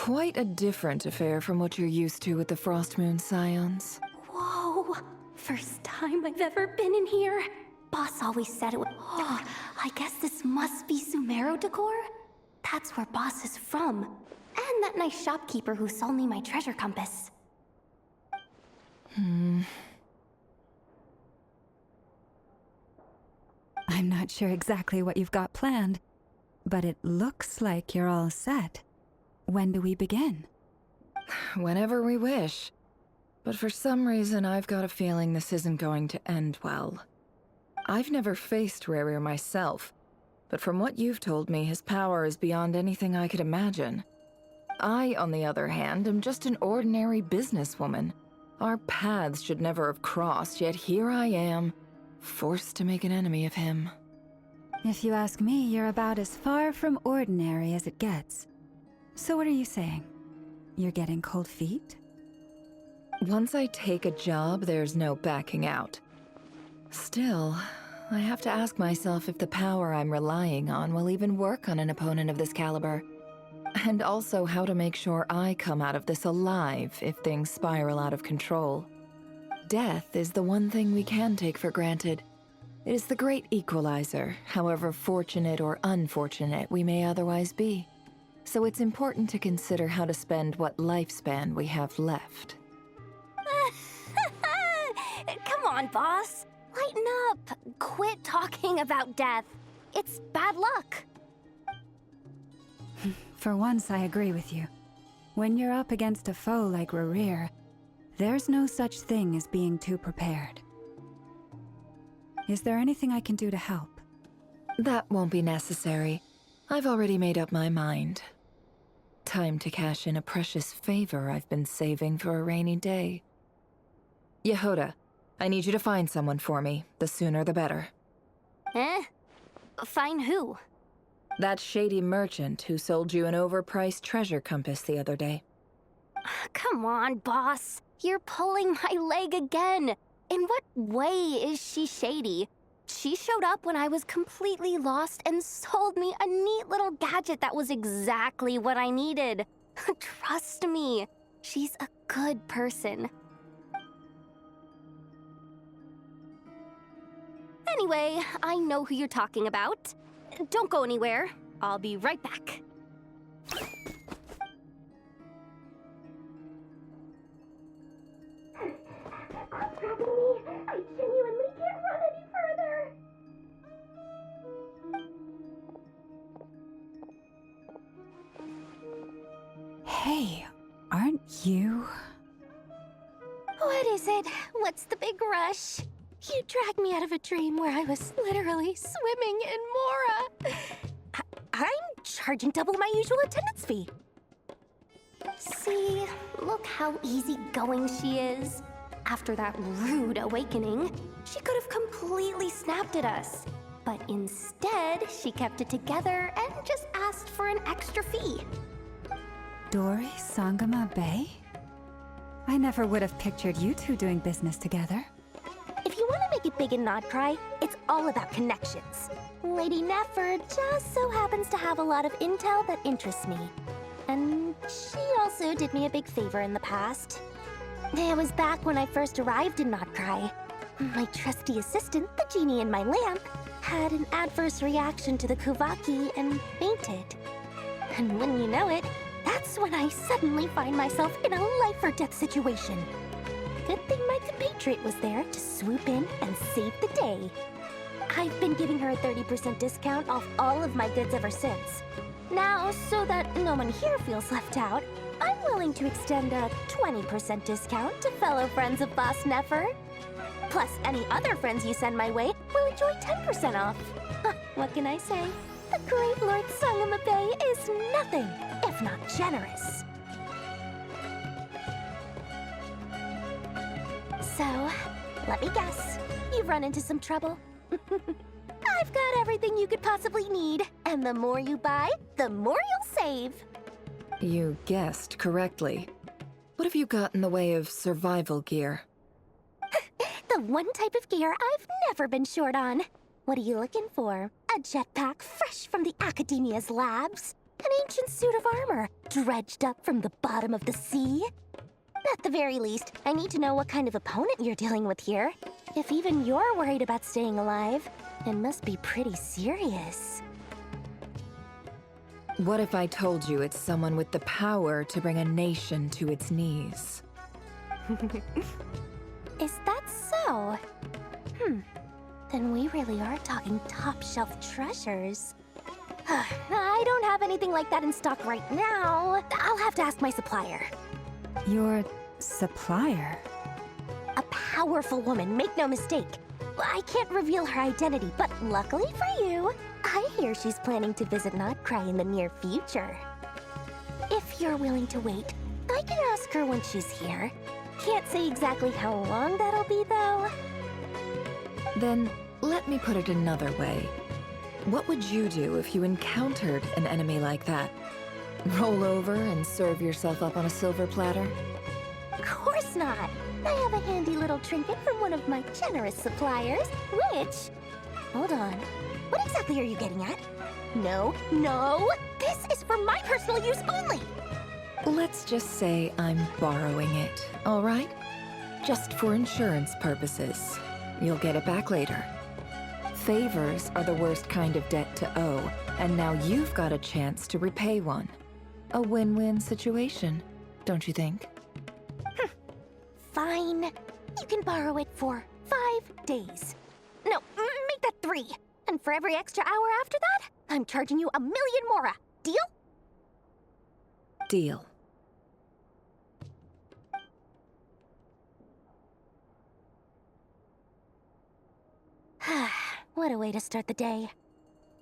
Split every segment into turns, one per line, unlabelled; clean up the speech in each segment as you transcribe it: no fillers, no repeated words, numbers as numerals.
Quite a different affair from what you're used to with the Frost Moon Scions.
Whoa! First time I've ever been in here. Boss always said it would. Oh, I guess this must be Sumero decor? That's where Boss is from. And that nice shopkeeper who sold me my treasure compass.
I'm not sure exactly what you've got planned, but it looks like you're all set. When do we begin?
Whenever we wish. But for some reason, I've got a feeling this isn't going to end well. I've never faced Rerir myself, but from what you've told me, his power is beyond anything I could imagine. I, on the other hand, am just an ordinary businesswoman. Our paths should never have crossed, yet here I am, forced to make an enemy of him.
If you ask me, you're about as far from ordinary as it gets. So what are you saying? You're getting cold feet?
Once I take a job, there's no backing out. Still, I have to ask myself if the power I'm relying on will even work on an opponent of this caliber. And also how to make sure I come out of this alive if things spiral out of control. Death is the one thing we can take for granted. It is the great equalizer, however fortunate or unfortunate we may otherwise be. So it's important to consider how to spend what lifespan we have left.
Come on, boss. Lighten up. Quit talking about death. It's bad luck.
For once, I agree with you. When you're up against a foe like Rerir, there's no such thing as being too prepared. Is there anything I can do to help?
That won't be necessary. I've already made up my mind. Time to cash in a precious favor I've been saving for a rainy day. Yehoda, I need you to find someone for me. The sooner the better.
Eh? Find who?
That shady merchant who sold you an overpriced treasure compass the other day.
Come on, boss. You're pulling my leg again. In what way is she shady? She showed up when I was completely lost and sold me a neat little gadget that was exactly what I needed. Trust me, she's a good person. Anyway, I know who you're talking about. Don't go anywhere. I'll be right back. Quit grabbing me. I genuinely can't run any further.
Hey, aren't you?
What is it? What's the big rush? You dragged me out of a dream where I was literally swimming in Mora. I'm charging double my usual attendance fee. See, look how easygoing she is. After that rude awakening, she could have completely snapped at us. But instead, she kept it together and just asked for an extra fee.
DORI, Sangama Bay? I never would have pictured you two doing business together.
If you want to make it big and not cry, it's all about connections. Lady NEFER just so happens to have a lot of intel that interests me. And she also did me a big favor in the past. It was back when I first arrived in Notcry. My trusty assistant, the genie in my lamp, had an adverse reaction to the Kuvaki and fainted. And when you know it, that's when I suddenly find myself in a life-or-death situation. Good thing my compatriot was there to swoop in and save the day. I've been giving her a 30% discount off all of my goods ever since. Now, so that no one here feels left out, I'm willing to extend a 20% discount to fellow friends of Boss NEFER. Plus, any other friends you send my way will enjoy 10% off. What can I say? The great Lord Sangama Bay is nothing if not generous. So, let me guess. You've run into some trouble? I've got everything you could possibly need. And the more you buy, the more you'll save.
You guessed correctly. What have you got in the way of survival gear?
The one type of gear I've never been short on. What are you looking for? A jetpack fresh from the Academia's labs? An ancient suit of armor, dredged up from the bottom of the sea. At the very least, I need to know what kind of opponent you're dealing with here. If even you're worried about staying alive, it must be pretty serious.
What if I told you it's someone with the power to bring a nation to its knees?
Is that so? Then we really are talking top-shelf treasures. I don't have anything like that in stock right now. I'll have to ask my supplier.
Your supplier?
A powerful woman, make no mistake. I can't reveal her identity, but luckily for you, I hear she's planning to visit Notcry in the near future. If you're willing to wait, I can ask her when she's here. Can't say exactly how long that'll be, though.
Then, let me put it another way. What would you do if you encountered an enemy like that? Roll over and serve yourself up on a silver platter?
Of course not! I have a handy little trinket from one of my generous suppliers, which... Hold on. What exactly are you getting at? No, no! This is for my personal use only!
Let's just say I'm borrowing it, all right? Just for insurance purposes. You'll get it back later. Favors are the worst kind of debt to owe, and now you've got a chance to repay one. A win-win situation, don't you think?
Fine. You can borrow it for 5 days. No, make that 3. And for every extra hour after that, I'm charging you 1,000,000 mora. Deal?
Deal.
What a way to start the day.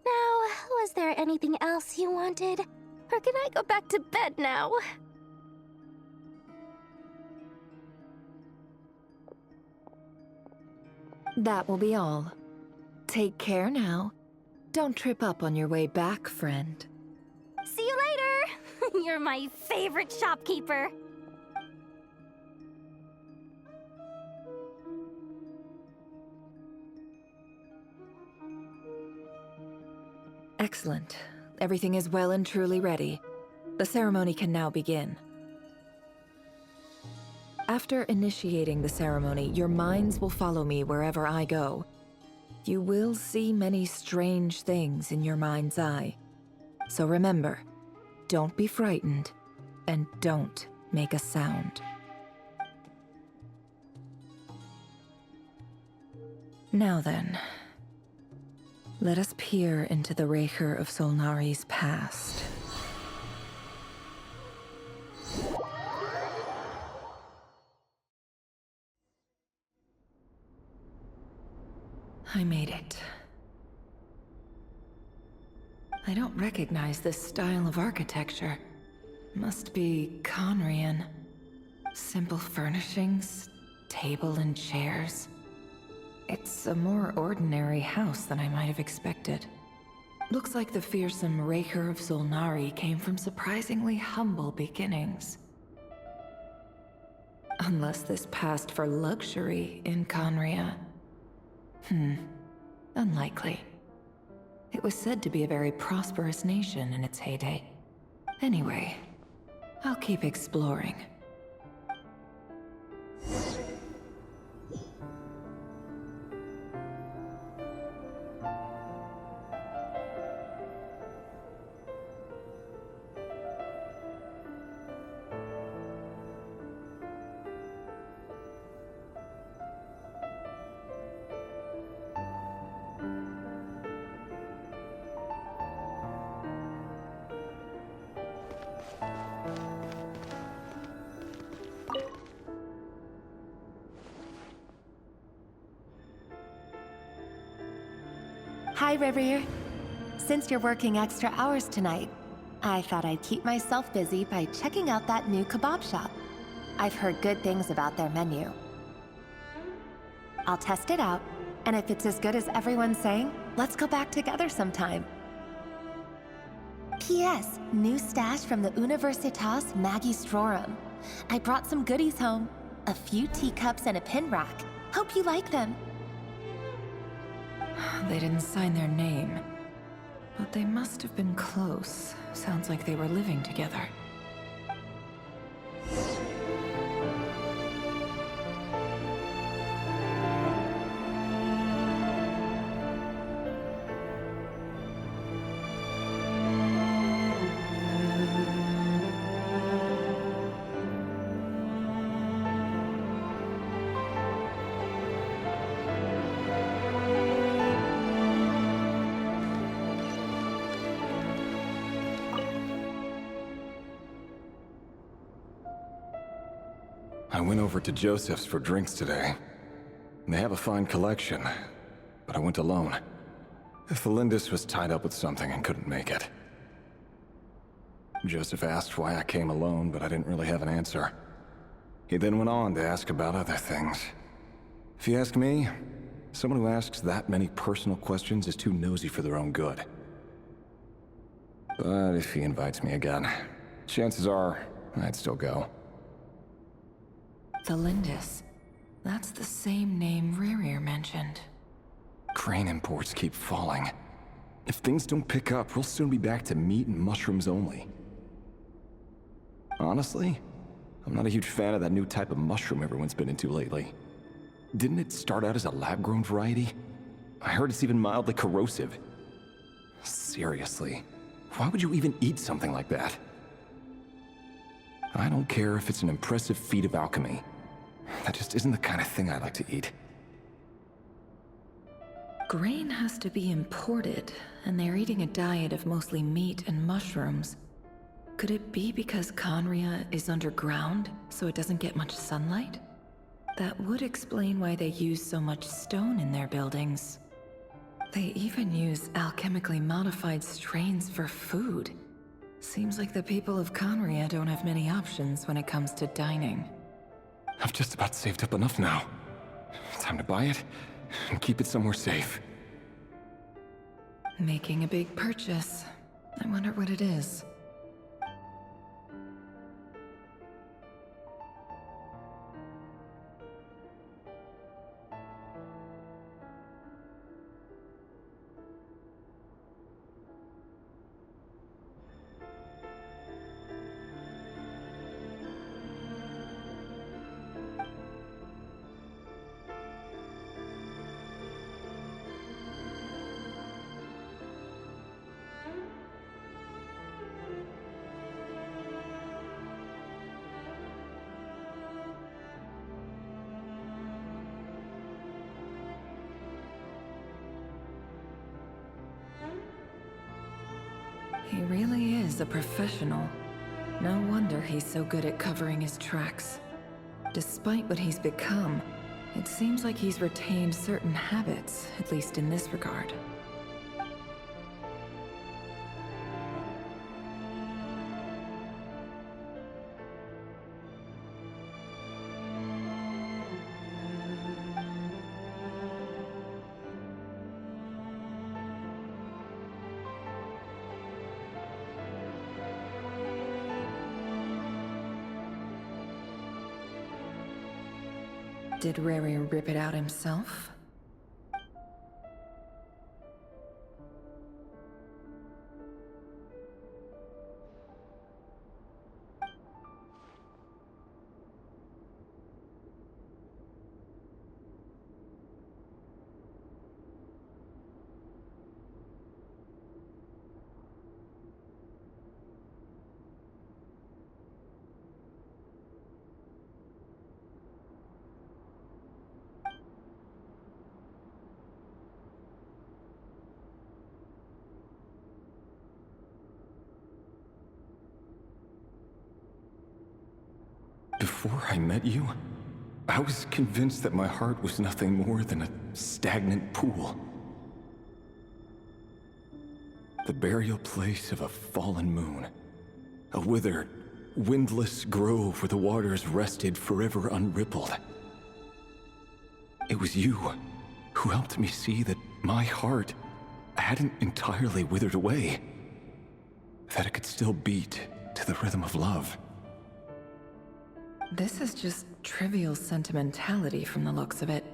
Now, was there anything else you wanted? Or can I go back to bed now?
That will be all. Take care now. Don't trip up on your way back, friend.
See you later! You're my favorite shopkeeper.
Excellent. Everything is well and truly ready. The ceremony can now begin. After initiating the ceremony, your minds will follow me wherever I go. You will see many strange things in your mind's eye. So remember, don't be frightened, and don't make a sound. Now then, let us peer into the Raker of Solnari's past. I made it. I don't recognize this style of architecture. Must be Conrian. Simple furnishings, table and chairs. It's a more ordinary house than I might have expected. Looks like the fearsome Raker of Solnari came from surprisingly humble beginnings. Unless this passed for luxury in Conria. Unlikely. It was said to be a very prosperous nation in its heyday. Anyway, I'll keep exploring.
Hi, River. Since you're working extra hours tonight, I thought I'd keep myself busy by checking out that new kebab shop. I've heard good things about their menu. I'll test it out, and if it's as good as everyone's saying, let's go back together sometime. P.S. New stash from the Universitas Magistrorum. I brought some goodies home. A few teacups and a pin rack. Hope you like them.
They didn't sign their name. But they must have been close. Sounds like they were living together.
I went over to Joseph's for drinks today. They have a fine collection, but I went alone. Felindis was tied up with something and couldn't make it. Joseph asked why I came alone, but I didn't really have an answer. He then went on to ask about other things. If you ask me, someone who asks that many personal questions is too nosy for their own good. But if he invites me again, chances are I'd still go.
Felindis. That's the same name Rerir mentioned.
Crane imports keep falling. If things don't pick up, we'll soon be back to meat and mushrooms only. Honestly, I'm not a huge fan of that new type of mushroom everyone's been into lately. Didn't it start out as a lab-grown variety? I heard it's even mildly corrosive. Seriously, why would you even eat something like that? I don't care if it's an impressive feat of alchemy. That just isn't the kind of thing I like to eat.
Grain has to be imported, and they're eating a diet of mostly meat and mushrooms. Could it be because Conria is underground, so it doesn't get much sunlight? That would explain why they use so much stone in their buildings. They even use alchemically modified strains for food. Seems like the people of Conria don't have many options when it comes to dining.
I've just about saved up enough now. Time to buy it and keep it somewhere safe.
Making a big purchase. I wonder what it is. He really is a professional. No wonder he's so good at covering his tracks. Despite what he's become, it seems like he's retained certain habits, at least in this regard. Did Rerir rip it out himself?
Before I met you, I was convinced that my heart was nothing more than a stagnant pool. The burial place of a fallen moon. A withered, windless grove where the waters rested forever unrippled. It was you who helped me see that my heart hadn't entirely withered away. That it could still beat to the rhythm of love.
This is just trivial sentimentality from the looks of it.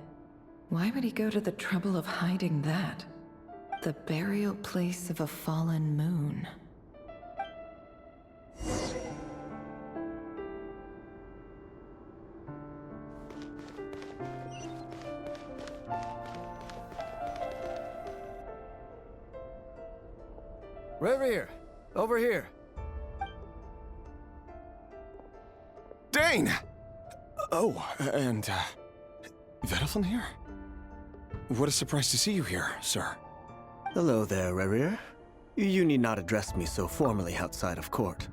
Why would he go to the trouble of hiding that? The burial place of a fallen moon.
Reverie, over here.
Dane! Oh, and, Vedalfin here? What a surprise to see you here, sir.
Hello there, Reverie. You need not address me so formally outside of court.